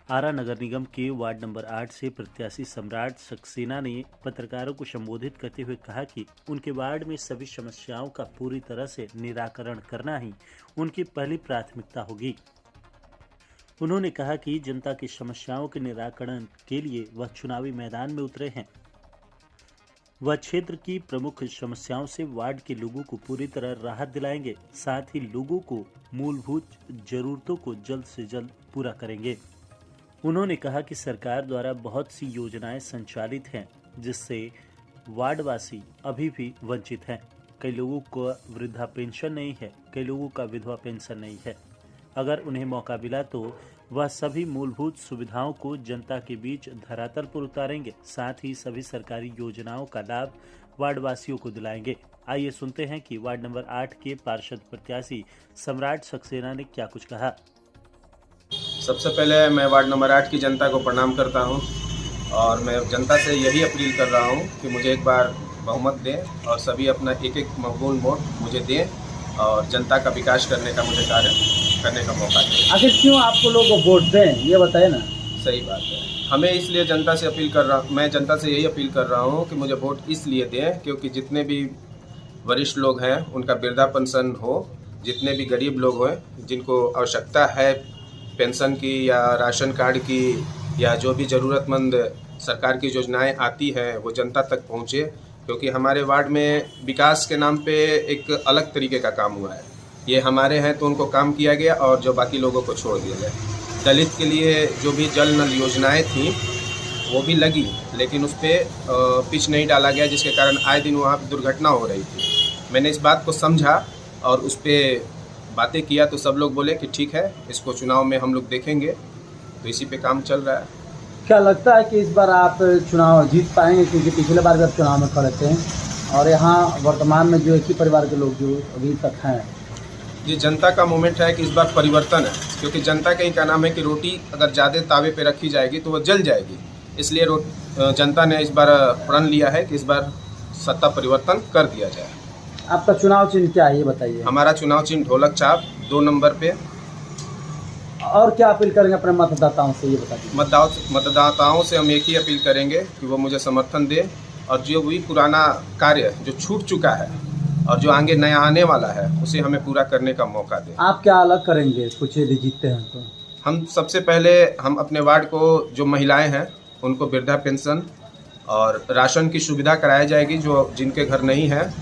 आरा नगर निगम के ward number 8 से प्रत्याशी सम्राट सक्सेना ने पत्रकारों को संबोधित करते हुए कहा कि उनके वार्ड में सभी समस्याओं का पूरी तरह से निराकरण करना ही उनकी पहली प्राथमिकता होगी। उन्होंने कहा कि जनता की समस्याओं के निराकरण के लिए वह चुनावी मैदान में उतरे हैं। वह क्षेत्र की प्रमुख समस्याओं से वार्ड के लोगों को पूरी तरह राहत दिलाएंगे, साथ ही लोगों को मूलभूत जरूरतों को जल्द से जल्द पूरा करेंगे। उन्होंने कहा कि सरकार द्वारा बहुत सी योजनाएं संचालित हैं, जिससे वार्डवासी अभी भी वंचित हैं। कई लोगों को वृद्धा पेंशन नहीं है, कई लोगों का विधवा पेंशन नहीं है। अगर उन्हें मौका मिला तो वह सभी मूलभूत सुविधाओं को जनता के बीच धरातल पर उतारेंगे, साथ ही सभी सरकारी योजनाओं का लाभ वार्डवासियों को दिलाएंगे। आइए सुनते हैं कि वार्ड नंबर 8 के पार्षद प्रत्याशी सम्राट सक्सेना ने क्या कुछ कहा। सबसे पहले मैं वार्ड नंबर 8 की जनता को प्रणाम करता हूं और मैं जनता से यही अपील कर रहा हूं कि मुझे एक बार बहुमत दें और सभी अपना एक एक मकबूल वोट मुझे दें और जनता का विकास करने का मुझे कार्य करने का मौका दें। आखिर क्यों आपको लोग वोट दें, ये बताए ना। सही बात है। हमें इसलिए जनता से मैं जनता से यही अपील कर रहा हूँ कि मुझे वोट इसलिए दें क्योंकि जितने भी वरिष्ठ लोग हैं उनका वृद्धा पेंशन हो, जितने भी गरीब लोग हैं जिनको आवश्यकता है पेंशन की या राशन कार्ड की या जो भी ज़रूरतमंद सरकार की योजनाएं आती हैं वो जनता तक पहुँचे, क्योंकि हमारे वार्ड में विकास के नाम पे एक अलग तरीके का काम हुआ है। ये हमारे हैं तो उनको काम किया गया और जो बाकी लोगों को छोड़ दिया गया। दलित के लिए जो भी जल नल योजनाएं थी वो भी लगी, लेकिन उस पर पिच नहीं डाला गया, जिसके कारण आए दिन वहाँ दुर्घटना हो रही थी। मैंने इस बात को समझा और उस पर बातें किया तो सब लोग बोले कि ठीक है, इसको चुनाव में हम लोग देखेंगे, तो इसी पे काम चल रहा है। क्या लगता है कि इस बार आप चुनाव जीत पाएंगे, क्योंकि पिछले बार जब चुनाव में खड़े थे और यहाँ वर्तमान में जो एक ही परिवार के लोग जो अभी तक हैं। ये जनता का मूवमेंट है कि इस बार परिवर्तन है, क्योंकि जनता का ही का नाम है कि रोटी अगर ज़्यादा तावे पे रखी जाएगी तो वो जल जाएगी। इसलिए जनता ने इस बार प्रण लिया है कि इस बार सत्ता परिवर्तन कर दिया जाए। आपका चुनाव चिन्ह क्या है, ये बताइए। हमारा चुनाव चिन्ह ढोलक छाप 2 नंबर पे। और क्या अपील करेंगे अपने मतदाताओं से, ये बताइए। मतदाताओं से हम एक ही अपील करेंगे कि वो मुझे समर्थन दें और जो भी पुराना कार्य जो छूट चुका है और जो आगे नया आने वाला है उसे हमें पूरा करने का मौका दें। आप क्या अलग करेंगे कुछ यदि जीतते हैं तो? हम सबसे पहले हम अपने वार्ड को जो महिलाएं हैं उनको वृद्धा पेंशन और राशन की सुविधा कराई जाएगी, जो जिनके घर नहीं है,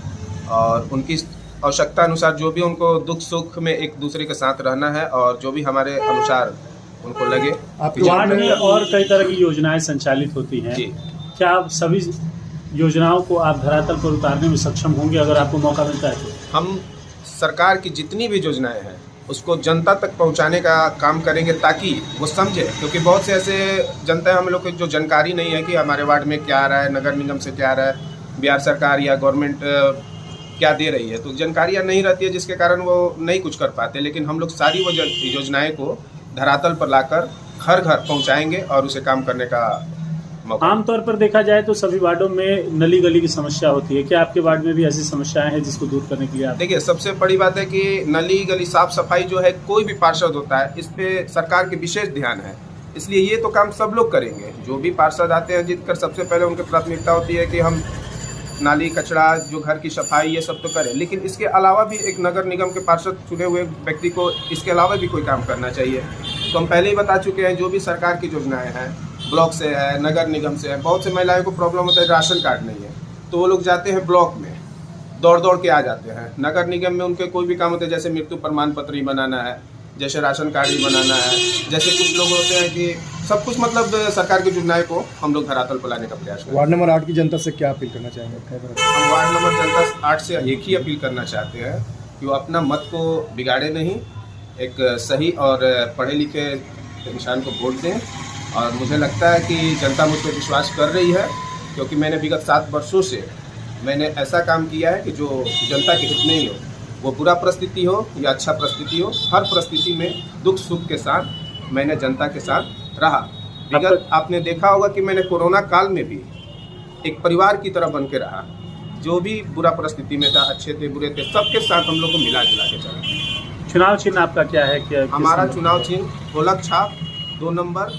और उनकी आवश्यकता अनुसार जो भी उनको दुख सुख में एक दूसरे के साथ रहना है और जो भी हमारे अनुसार उनको लगे। आपके वार्ड में और कई तरह की योजनाएं संचालित होती हैं, क्या आप सभी योजनाओं को आप धरातल पर उतारने में सक्षम होंगे अगर आपको मौका मिलता है तो? हम सरकार की जितनी भी योजनाएं हैं उसको जनता तक पहुंचाने का काम करेंगे ताकि वो समझे, क्योंकि बहुत से ऐसे जनता है हम लोग को जो जानकारी नहीं है कि हमारे वार्ड में क्या आ रहा है, नगर निगम से क्या आ रहा है, बिहार सरकार या गवर्नमेंट क्या दे रही है, तो जानकारियाँ नहीं रहती है, जिसके कारण वो नहीं कुछ कर पाते। लेकिन हम लोग सारी वो योजनाएं को धरातल पर लाकर घर घर पहुंचाएंगे और उसे काम करने का मौका। आमतौर पर देखा जाए तो सभी वार्डों में नली गली की समस्या होती है, क्या आपके वार्ड में भी ऐसी समस्याएं हैं जिसको दूर करने के लिए आप? देखिए, सबसे बड़ी बात है कि नली गली साफ सफाई जो है कोई भी पार्षद होता है इस पे सरकार की विशेष ध्यान है, इसलिए ये तो काम सब लोग करेंगे। जो भी पार्षद आते हैं जीत कर, सबसे पहले उनकी प्राथमिकता होती है कि हम नाली कचरा जो घर की सफाई ये सब तो करें, लेकिन इसके अलावा भी एक नगर निगम के पार्षद चुने हुए व्यक्ति को इसके अलावा भी कोई काम करना चाहिए। तो हम पहले ही बता चुके हैं, जो भी सरकार की योजनाएं हैं, ब्लॉक से है, नगर निगम से है, बहुत से महिलाओं को प्रॉब्लम होता है राशन कार्ड नहीं है, तो वो लोग जाते हैं ब्लॉक में, दौड़ दौड़ के आ जाते हैं। नगर निगम में उनके कोई भी काम होते हैं, जैसे मृत्यु प्रमाण पत्र ही बनाना है, जैसे राशन कार्ड ही बनाना है, जैसे कुछ लोग होते हैं कि सब कुछ मतलब सरकार की योजनाएं को हम लोग धरातल पर लाने का प्रयास करें। वार्ड नंबर 8 की जनता से क्या अपील करना चाहेंगे? हम वार्ड नंबर जनता 8 से एक ही अपील करना चाहते हैं कि वो अपना मत को बिगाड़े नहीं, एक सही और पढ़े लिखे इंसान को वोट दें। और मुझे लगता है कि जनता मुझ पर विश्वास कर रही है, क्योंकि मैंने विगत 7 वर्षों से मैंने ऐसा काम किया है कि जो जनता के हित में ही हो, वो बुरा परिस्थिति हो या अच्छा परिस्थिति हो, हर परिस्थिति में दुख सुख के साथ मैंने जनता के साथ रहा। विगत आपने देखा होगा कि मैंने कोरोना काल में भी एक परिवार की तरह बन के रहा। जो भी बुरा परिस्थिति में था, अच्छे थे बुरे थे, सबके साथ हम लोग को मिला जुला के चला। चुनाव चिन्ह आपका क्या है? क्या हमारा चुनाव चिन्ह ढोलक छाप 2 नंबर